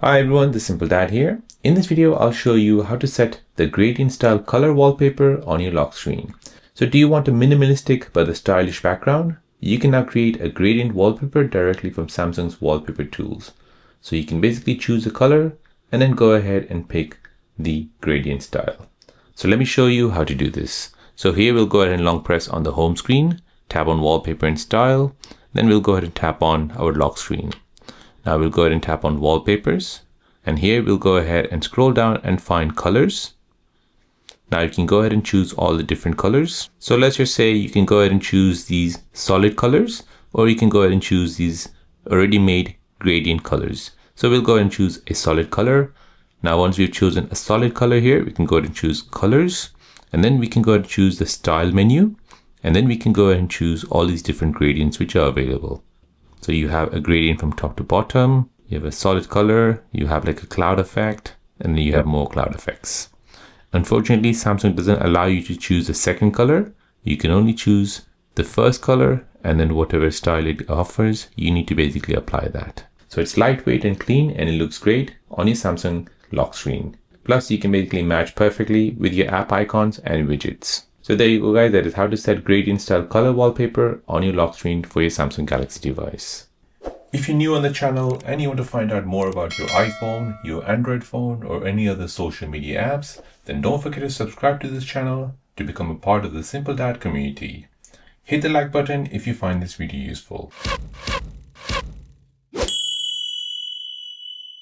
Hi everyone, this is Simple Dad here. In this video, I'll show you how to set the gradient style color wallpaper on your lock screen. So do you want a minimalistic but a stylish background? You can now create a gradient wallpaper directly from Samsung's wallpaper tools. So you can basically choose a color and then go ahead and pick the gradient style. So let me show you how to do this. So here we'll go ahead and long press on the home screen, tap on wallpaper and style, then we'll go ahead and tap on our lock screen. Now we'll go ahead and tap on wallpapers, and here we'll go ahead and scroll down and find colors. Now you can go ahead and choose all the different colors. So let's just say you can go ahead and choose these solid colors, or you can go ahead and choose these already made gradient colors. So we'll go ahead and choose a solid color. Now once we've chosen a solid color here, we can go ahead and choose colors, and then we can go ahead and choose the style menu, and then we can go ahead and choose all these different gradients which are available. So you have a gradient from top to bottom, you have a solid color, you have like a cloud effect, and then you have more cloud effects. Unfortunately, Samsung doesn't allow you to choose the second color. You can only choose the first color, and then whatever style it offers, you need to basically apply that. So it's lightweight and clean, and it looks great on your Samsung lock screen. Plus, you can basically match perfectly with your app icons and widgets. So there you go guys, that is how to set gradient style color wallpaper on your lock screen for your Samsung Galaxy device. If you're new on the channel and you want to find out more about your iPhone, your Android phone, or any other social media apps, then don't forget to subscribe to this channel to become a part of the Simple Dad community. Hit the like button if you find this video useful.